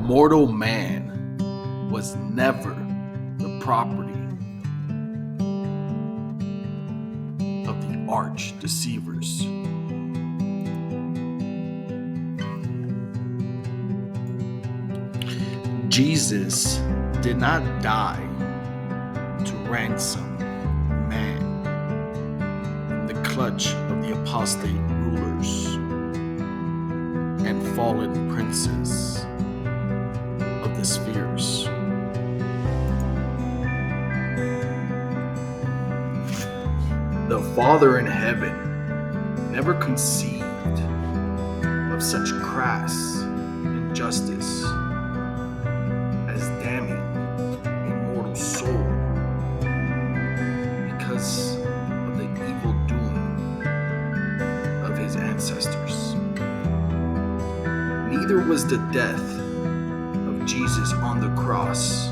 mortal man was never the property of the arch deceivers. Jesus did not die to ransom man from the clutch of the apostate rulers and fallen princes of the spheres. The Father in heaven never conceived of such crass injustice as damning a mortal soul because of the evil doing of his ancestors. Neither was the death of Jesus on the cross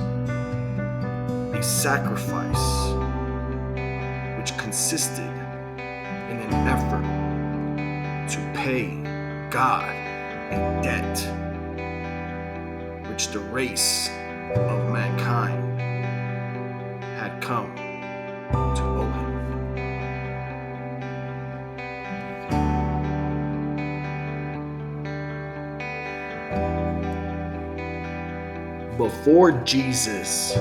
a sacrifice which consisted in an effort to pay God a debt which the race of mankind had come to owe him. Before Jesus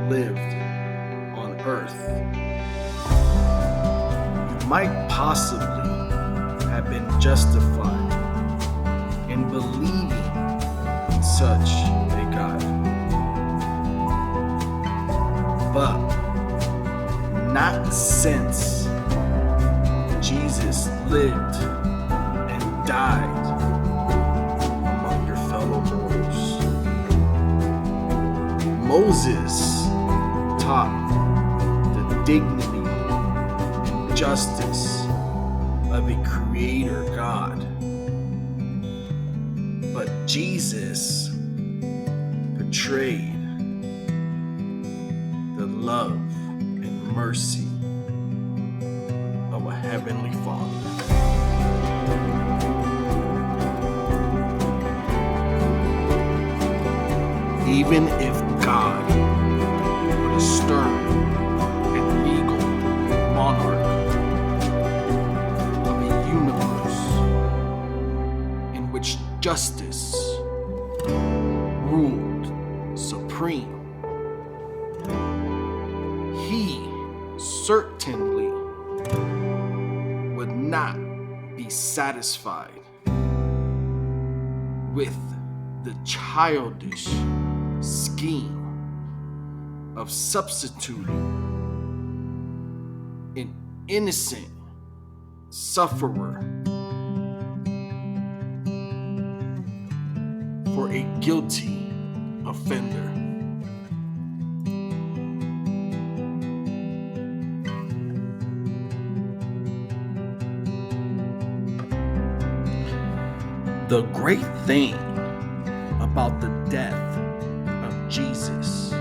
lived on earth, you might possibly have been justified in believing in such a God. But not since Jesus lived and died among your fellow mortals. Moses taught the dignity and justice of a creator God. But Jesus portrayed the love and mercy of a heavenly Father. Even if God were the stern and regal monarch of a universe in which justice ruled supreme, he certainly would not be satisfied with the childish scheme of substituting an innocent sufferer for a guilty offender. The great thing about the death of Jesus,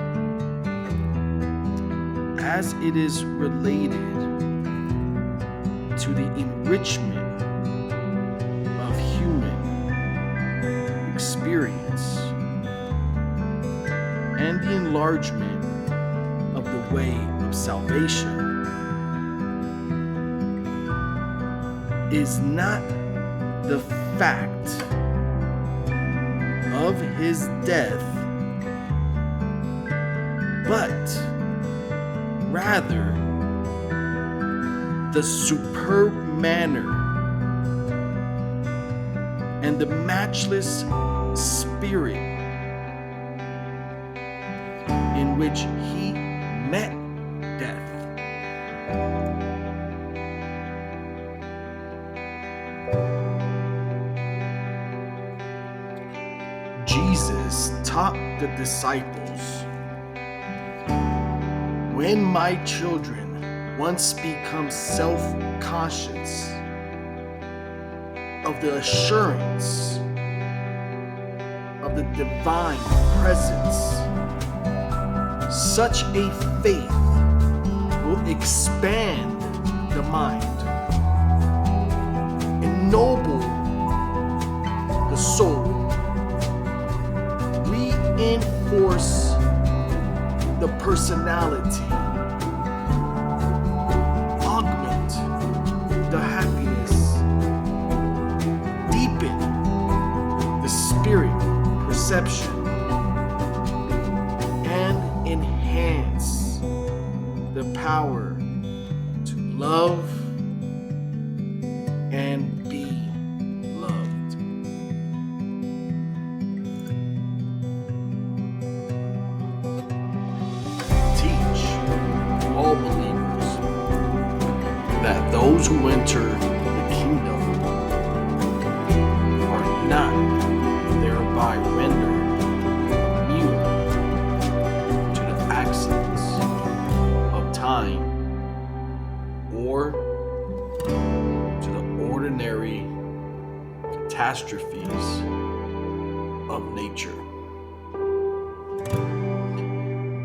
as it is related to the enrichment of human experience and the enlargement of the way of salvation, is not the fact of his death, but rather the superb manner and the matchless spirit in which he met death. Jesus taught the disciples, when my children once become self-conscious of the assurance of the divine presence, such a faith will expand the mind, ennoble the soul, reinforce the personality, augment the happiness, deepen the spirit perception, and enhance the power to love and be loved. Teach all believers that those who enter the kingdom are not thereby rendered immune to the accidents of time or to the ordinary catastrophes of nature.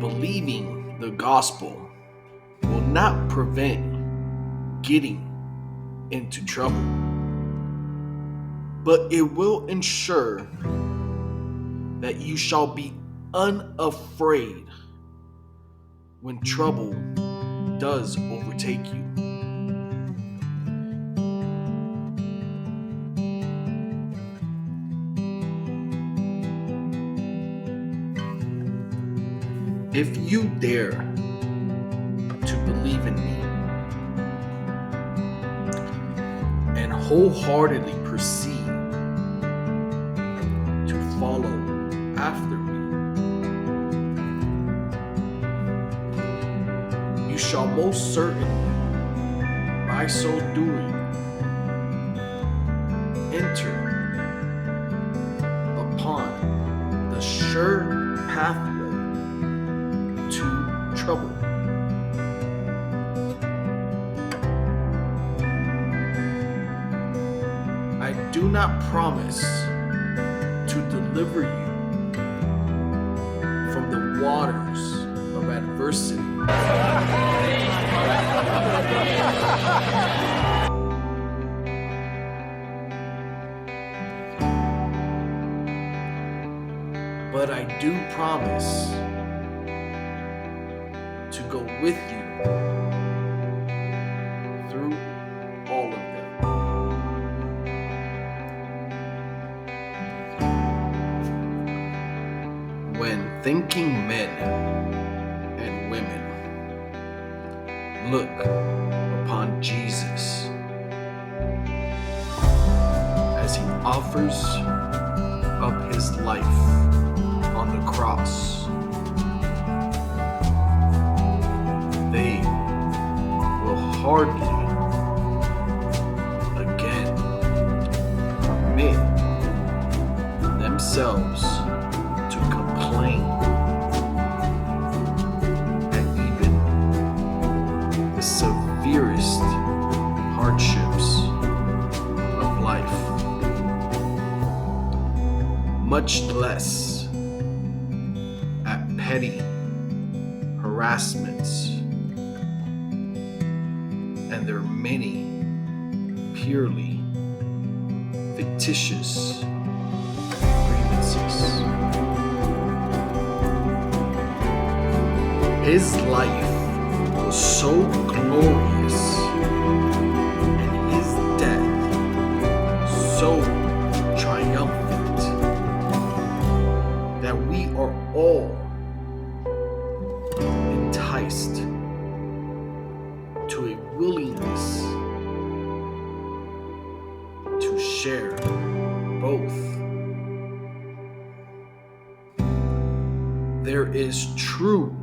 Believing the gospel will not prevent getting into trouble, but it will ensure that you shall be unafraid when trouble does overtake you. If you dare to believe in me and wholeheartedly proceed to follow after me, you shall most certainly, by so doing, enter upon the sure pathway to trouble. I do not promise to deliver you from the waters of adversity. But I do promise to go with you through all of them. When thinking men and women look upon Jesus as he offers up his life on the cross, they will hardly again permit themselves to complain at even the severest hardships of life, much less at petty harassments and their many purely fictitious grievances. His life was so glorious and his death so triumphant that we are all enticed to a willingness to share both. There is true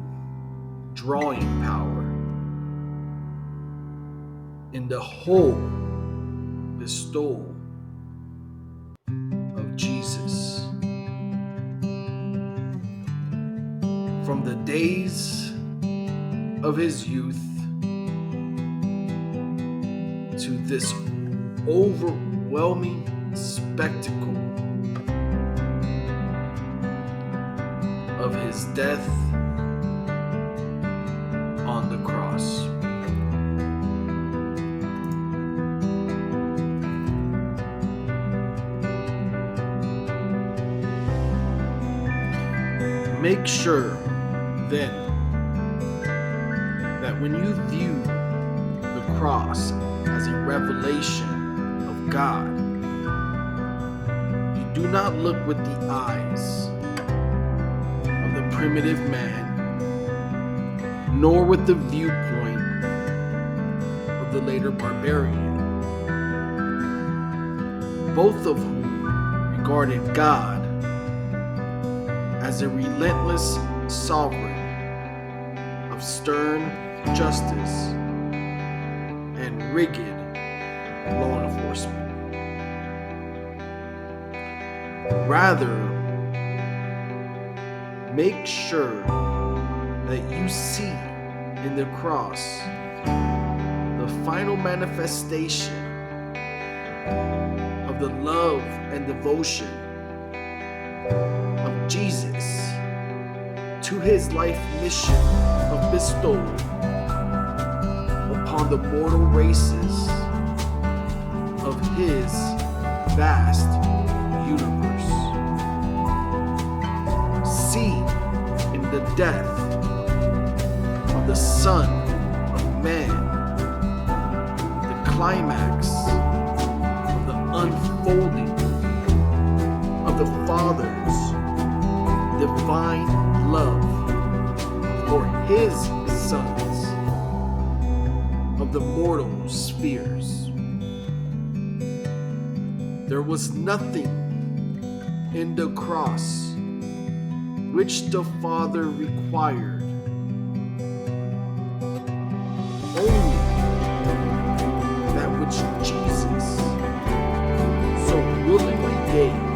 drawing power in the whole bestowal of Jesus. From the days of his youth to this overwhelming spectacle of his death on the cross. Make sure, then, that when you view the cross as a revelation of God, you do not look with the eyes of the primitive man, nor with the viewpoint of the later barbarian, both of whom regarded God as a relentless sovereign of stern justice and rigid law enforcement. Rather, make sure that you see in the cross the final manifestation of the love and devotion of Jesus to his life mission of bestowal upon the mortal races of his vast universe. See in the death of the Son of Man the climax of the unfolding of the Father's divine love for his sons of the mortal spheres. There was nothing in the cross which the Father required, only that which Jesus so willingly gave.